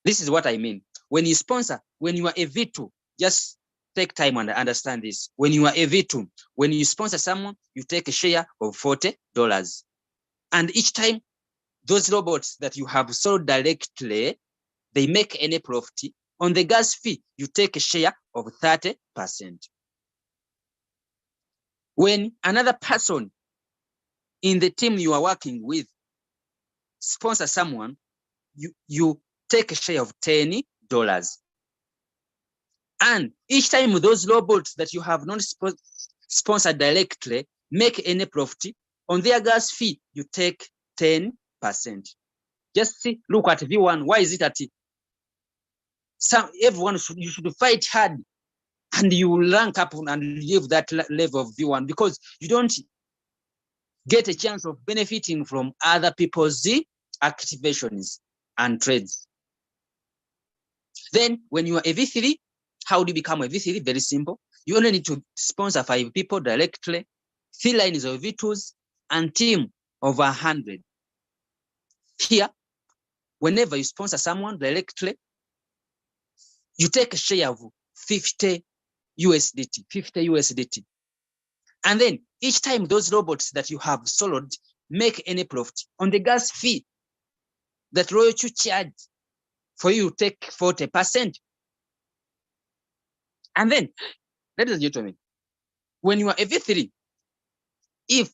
Speaker 1: This is what I mean. When you sponsor, when you are a V2, just take time and understand this. When you are a V2, when you sponsor someone, you take a share of $40. And each time, those robots that you have sold directly, they make any profit. On the gas fee, you take a share of 30%. When another person in the team you are working with sponsor someone, you take a share of $10. And each time those robots that you have not sponsored directly make any profit, on their gas fee, you take 10%. Just see, look at V1. Why is it that everyone you should fight hard and you will rank up and leave that level of V1 because you don't get a chance of benefiting from other people's activations and trades. Then when you are a V3, how do you become a V3? Very simple. You only need to sponsor 5 people directly, 3 lines of V2s, and team of 100. Here, whenever you sponsor someone directly, you take a share of 50 USDT. And then each time those robots that you have sold make any profit on the gas fee that Royalq charge for you, take 40%. And then, ladies and gentlemen, when you are a V3, if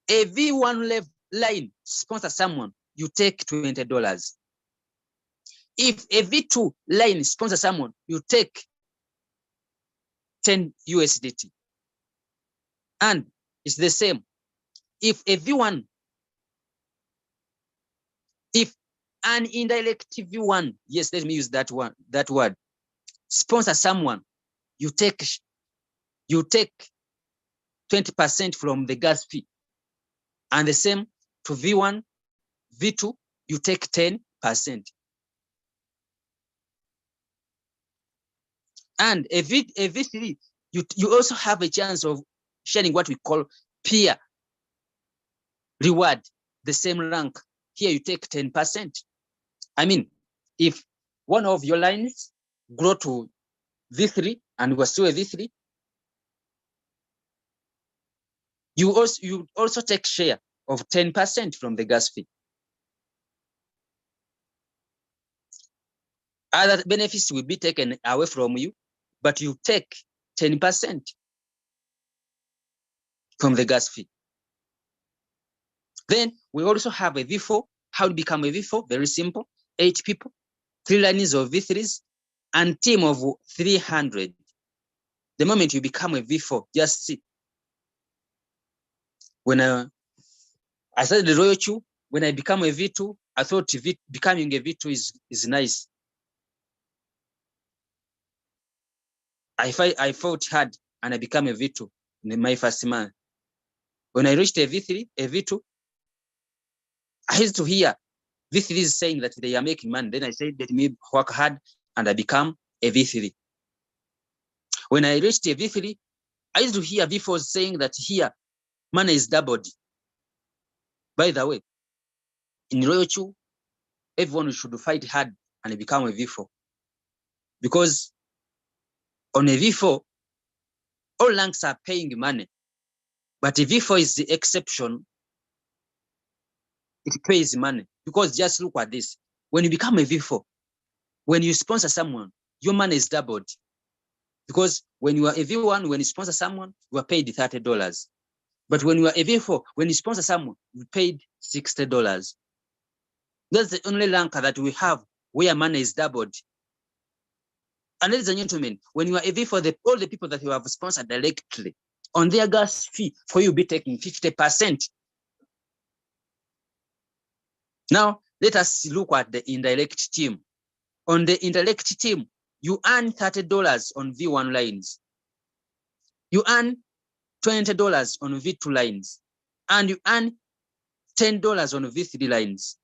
Speaker 1: a V1 line sponsors someone, you take $20. If a V2 line sponsors someone, you take 10 USDT. And it's the same. If a V1, if an indirect V1, yes, let me use that word, sponsor someone, you take 20% from the gas fee. And the same to V1, V2, you take 10%. And a V3, you also have a chance of sharing what we call peer reward, the same rank. Here you take 10%. I mean, if one of your lines grow to V3 and we're still a V3, you also take share of 10% from the gas fee. Other benefits will be taken away from you, but you take 10% from the gas fee. Then we also have a V4. How to become a V4? Very simple. 8 people, 3 lines of V3s, and team of 300. The moment you become a V4, just see. When I started the Royalq, when I become a V2, I thought becoming a V2 is nice. I fought hard and I became a V2 in my first month. When I reached a V3, a V2, I used to hear V3 saying that they are making money. Then I said, let me work hard, and I become a V3. When I reached a V3, I used to hear V4s saying that here, money is doubled. By the way, in Royalq, everyone should fight hard and become a V4. Because on a V4, all ranks are paying money. But a V4 is the exception. It pays money. Because just look at this. When you become a V4, when you sponsor someone, your money is doubled. Because when you are a V1, when you sponsor someone, you are paid $30. But when you are a V4, when you sponsor someone, you paid $60. That's the only rank that we have where money is doubled. And ladies and gentlemen, when you are a V4, all the people that you have sponsored directly, on their gas fee, for you be taking 50%. Now, let us look at the indirect team. On the indirect team, you earn $30 on V1 lines. You earn $20 on V2 lines. And you earn $10 on V3 lines.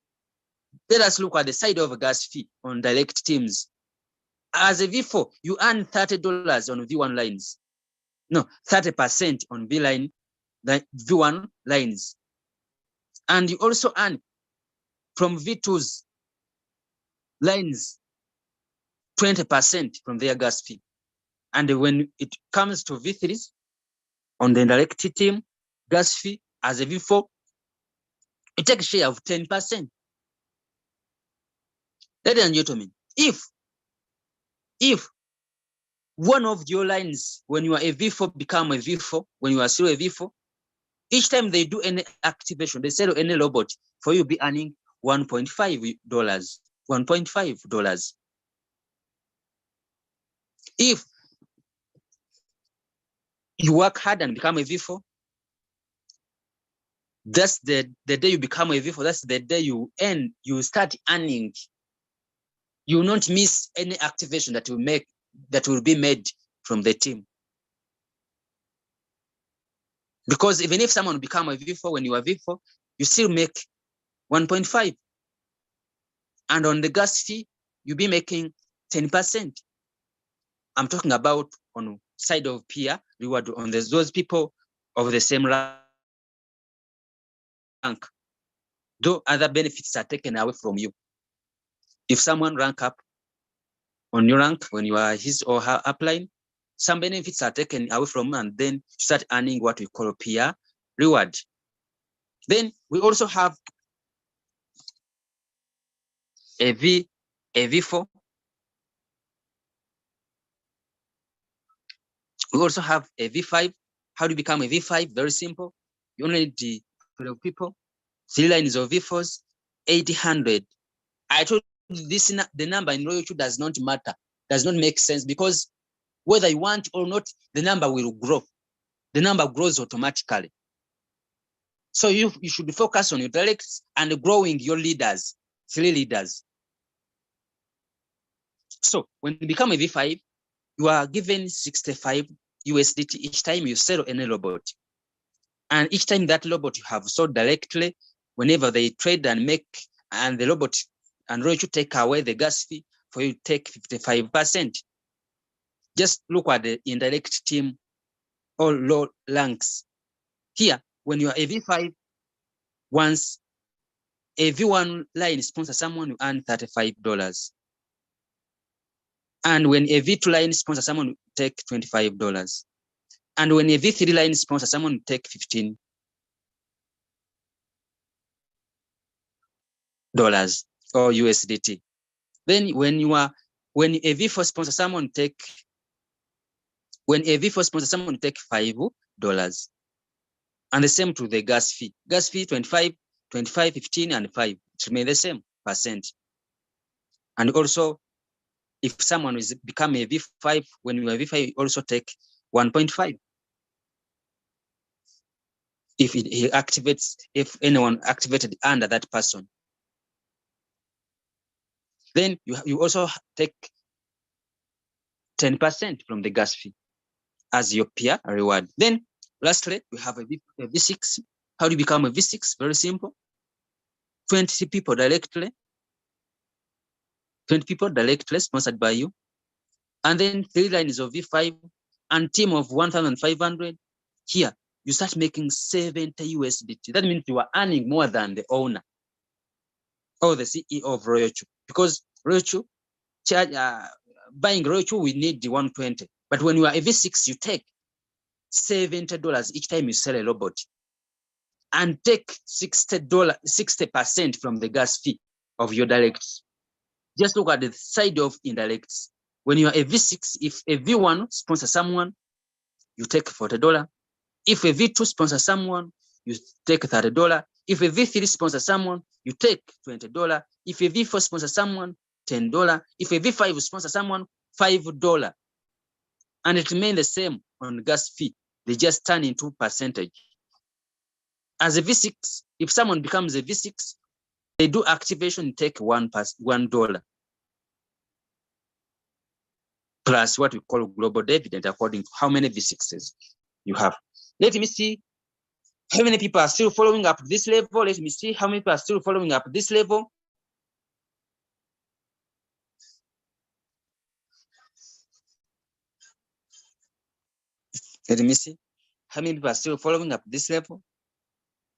Speaker 1: Let us look at the side of gas fee on direct teams. As a V4, you earn $30 on V1 lines. No, 30% on V line, the V1 lines. And you also earn from V2's lines 20% from their gas fee. And when it comes to V3s on the indirect team, gas fee as a V4, you take a share of 10%. Ladies and gentlemen, if one of your lines, when you are a V4, become a V4, when you are still a V4, each time they do any activation, they sell any robot, for you be earning $1.5. $1.5. If you work hard and become a V4, that's the day you become a V4, that's the day you start earning. You will not miss any activation that will be made from the team. Because even if someone become a V4, when you are V4, you still make 1.5. And on the gas fee, you'll be making 10%. I'm talking about on side of peer reward, on those people of the same rank. Though other benefits are taken away from you. If someone rank up on your rank when you are his or her upline, some benefits are taken away from you, and then you start earning what we call peer reward. Then we also have a V4. We also have a V5. How do you become a V5? Very simple. You only need the people. 3 lines of V4s, 800. I told you this, the number in Royalq does not matter, does not make sense, because whether you want or not, the number will grow. The number grows automatically. So you should focus on your directs and growing your leaders, 3 leaders. So when you become a V5, you are given 65 USDT each time you sell any robot. And each time that robot you have sold directly, whenever they trade and make, and the robot and Royalq take away the gas fee, for you take 55%. Just look at the indirect team or low ranks. Here, when you are a V5, once a V1 line sponsors someone, you earn $35. And when a V2 line sponsors someone, you take $25. And when a V3 line sponsors someone, you take $15 or USDT. Then when a V4 sponsors someone, take $5. And the same to the gas fee. Gas fee 25, 15, and 5. It remains the same percent. And also, if someone is become a V5, when you are V5, you also take 1.5. If anyone activated under that person. Then you also take 10% from the gas fee as your peer reward. Then lastly, we have a V6. How do you become a V6? Very simple. 20 people directly sponsored by you. And then 3 lines of V5 and team of 1,500. Here, you start making 70 USDT. That means you are earning more than the owner or the CEO of Royalq. Because Royalq, buying Royalq, we need the 120. But when you are a V6, you take $70 each time you sell a robot, and take $60% from the gas fee of your directs. Just look at the side of indirects. When you are a V6, if a V1 sponsors someone, you take $40. If a V2 sponsors someone, you take $30. If a V3 sponsors someone, you take $20. If a V4 sponsors someone, $10. If a V5 sponsors someone, $5 and it remains the same on gas fee. They just turn into percentage. As a V6, if someone becomes a V6, they do activation, take $1 plus what we call global dividend according to how many V6s you have. Let me see how many people are still following up this level. Let me see how many people are still following up this level. Let me see how many people are still following up this level.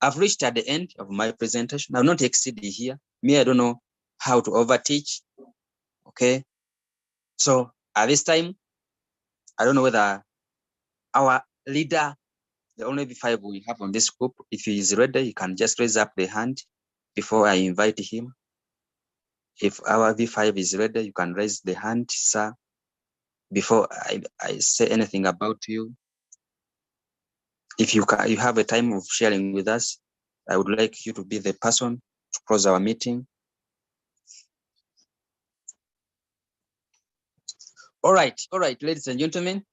Speaker 1: I've reached at the end of my presentation. I've not exceeded here. Me, I don't know how to overteach. Okay. So at this time, I don't know whether our leader, the only V5 we have on this group, if he is ready, he can just raise up the hand before I invite him. If our V5 is ready, you can raise the hand, sir, before I say anything about you. If you have a time of sharing with us, I would like you to be the person to close our meeting. All right, ladies and gentlemen,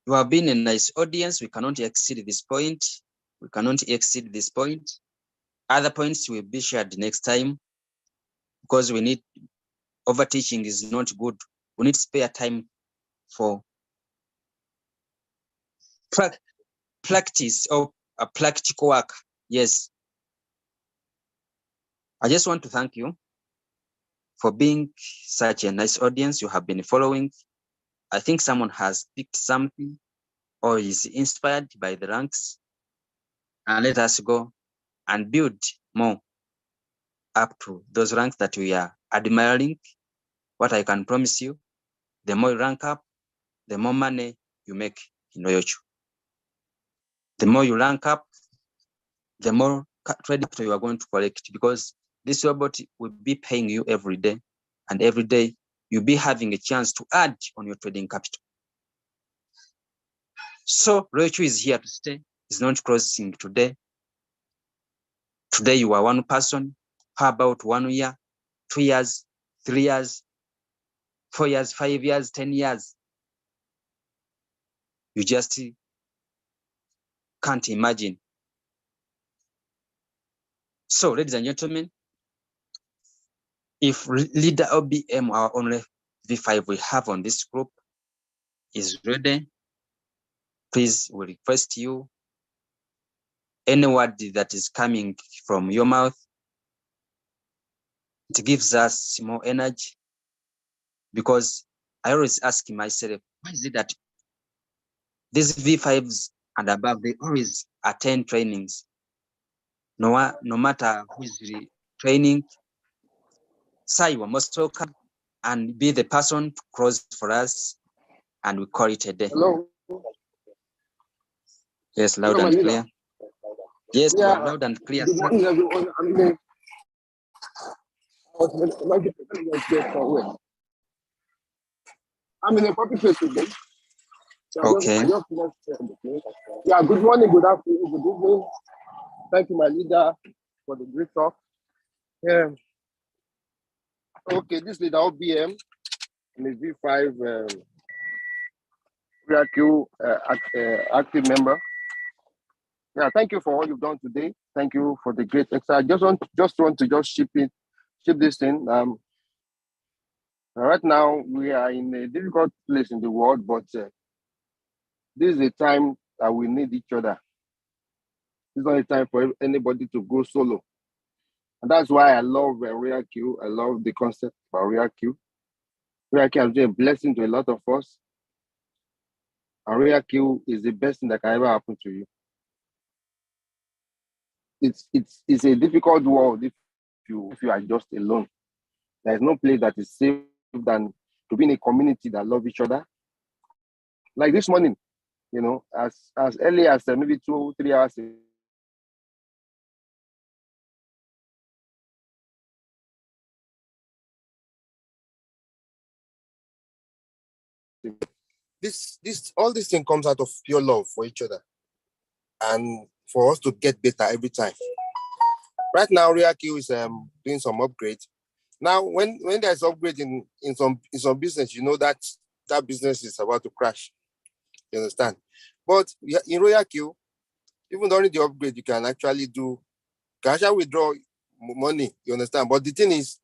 Speaker 1: you have been a nice audience. We cannot exceed this point. We cannot exceed this point. Other points will be shared next time because we need, overteaching is not good. We need spare time for practice or a practical work. Yes. I just want to thank you for being such a nice audience. You have been following. I think someone has picked something or is inspired by the ranks. And let us go and build more up to those ranks that we are admiring. What I can promise you, the more you rank up, the more money you make in Royalq. The more you rank up, the more trading capital you are going to collect, because this robot will be paying you every day, and every day you'll be having a chance to add on your trading capital. So Royalq is here to stay. It's not closing today. Today you are one person. How about 1 year, 2 years, 3 years, 4 years, 5 years, 10 years? You just can't imagine. So, ladies and gentlemen, if leader OBM, our only V5 we have on this group, is ready, please, we request you, any word that is coming from your mouth, it gives us more energy, because I always ask myself, why is it that these V5s and above, they always attend trainings? No matter who is training, sir, you are most welcome, and be the person to close for us, and we call it a day.
Speaker 2: Hello.
Speaker 1: Yes, loud and clear. Yes,
Speaker 2: yeah,
Speaker 1: you are loud and clear.
Speaker 2: Good morning, everyone. I'm in a public place today. So
Speaker 1: Okay.
Speaker 2: Yeah, good morning, good afternoon, good evening. Thank you, my leader, for the great talk. Yeah. Okay, this leader OBM and the V5 Royalq active member. Yeah, thank you for all you've done today. Thank you for the great exercise. I just want to ship this thing. Right now we are in a difficult place in the world, but this is a time that we need each other. This is not a time for anybody to go solo. And that's why I love Royalq. I love the concept of Royalq. Royalq has been a blessing to a lot of us. And Royalq is the best thing that can ever happen to you. It's a difficult world if you are just alone. There is no place that is safe than to be in a community that love each other. Like this morning, you know, as early as maybe 2-3 hours ago, all this thing comes out of pure love for each other and for us to get better every time. Right now, Royalq is doing some upgrades. Now, when there's upgrade in some business, you know that that business is about to crash. You understand? But in Royalq, even during the upgrade, you can actually withdraw money. You understand? But the thing is,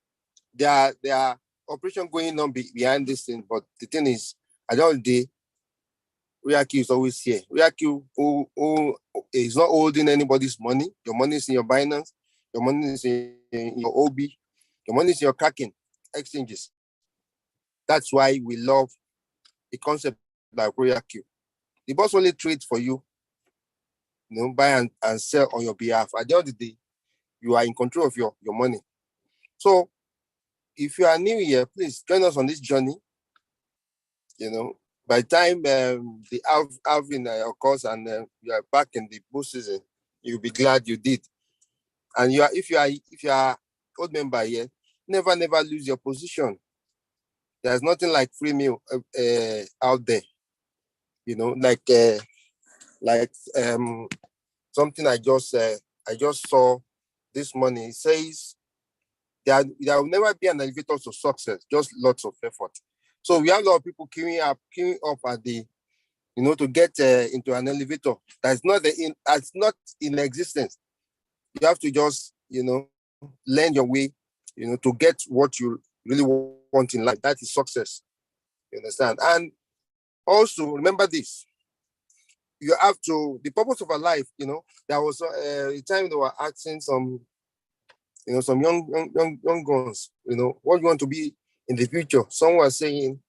Speaker 2: there are operation going on behind this thing. But the thing is, at the end of the day, Royalq is always here. Royalq is not holding anybody's money. Your money is in your Binance. Your money is in your OB. Your money is in your Kraken exchanges. That's why we love a concept like Royalq. The boss only trades for you, buy and sell on your behalf. At the end of the day, you are in control of your money. So if you are new here, please join us on this journey. By the time the halving occurs and you are back in the bull season, you'll be glad you did. And if you are old member here, never lose your position. There's nothing like free meal out there. Like something I just saw this morning. It says there will never be an elevator to success, just lots of effort. So we have a lot of people queuing up at the, to get into an elevator that's not in existence. You have to just, learn your way, to get what you really want in life. That is success. You understand? And also remember this. You have to, the purpose of a life, there was a time they were asking some young guns, what you want to be in the future. Some were saying,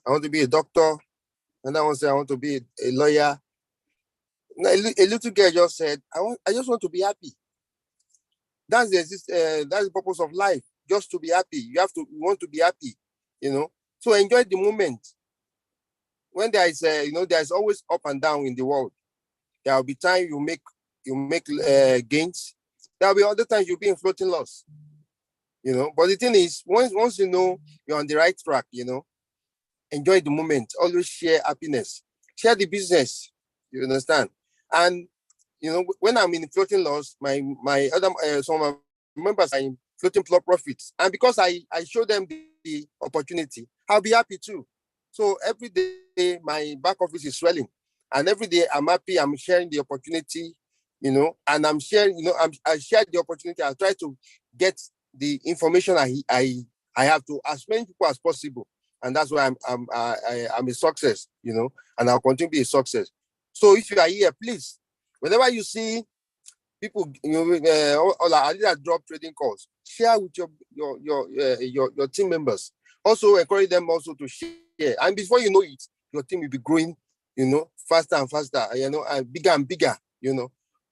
Speaker 2: I want to be a doctor. And that one said, I want to be a lawyer. A little girl just said, I just want to be happy. That's the purpose of life, just to be happy. You want to be happy, So enjoy the moment. When there is, there's always up and down in the world. There will be time you make gains. There will be other times you'll be in floating loss. But the thing is, once you know you're on the right track, enjoy the moment. Always share happiness. Share the business. You understand? And when I'm in floating loss, my other some of my members are in floating profits, and because I show them the opportunity, I'll be happy too. So every day my back office is swelling, and every day I'm happy. I'm sharing the opportunity, and I'm sharing. I share the opportunity. I try to get the information I have to as many people as possible, and that's why I'm a success, and I'll continue to be a success. So if you are here, please, whenever you see people, I did drop trading calls, share with your team members. Also encourage them also to share, and before you know it, your team will be growing, faster and faster, and bigger and bigger.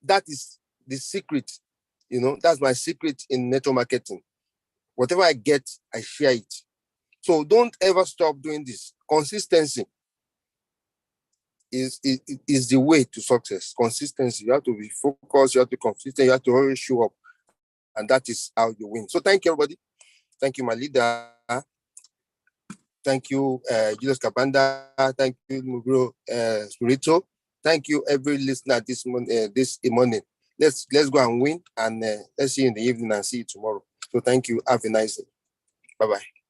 Speaker 2: That is the secret. That's my secret in network marketing. Whatever I get, I share it. So don't ever stop doing this. Consistency is the way to success. Consistency. You have to be focused. You have to be consistent. You have to always show up, and that is how you win. So thank you, everybody. Thank you, my leader. Thank you, Julius Kabanda. Thank you, Mugro Spirito. Thank you, every listener this morning. Let's go and win, and let's see you in the evening and see you tomorrow. So thank you. Have a nice day. Bye-bye.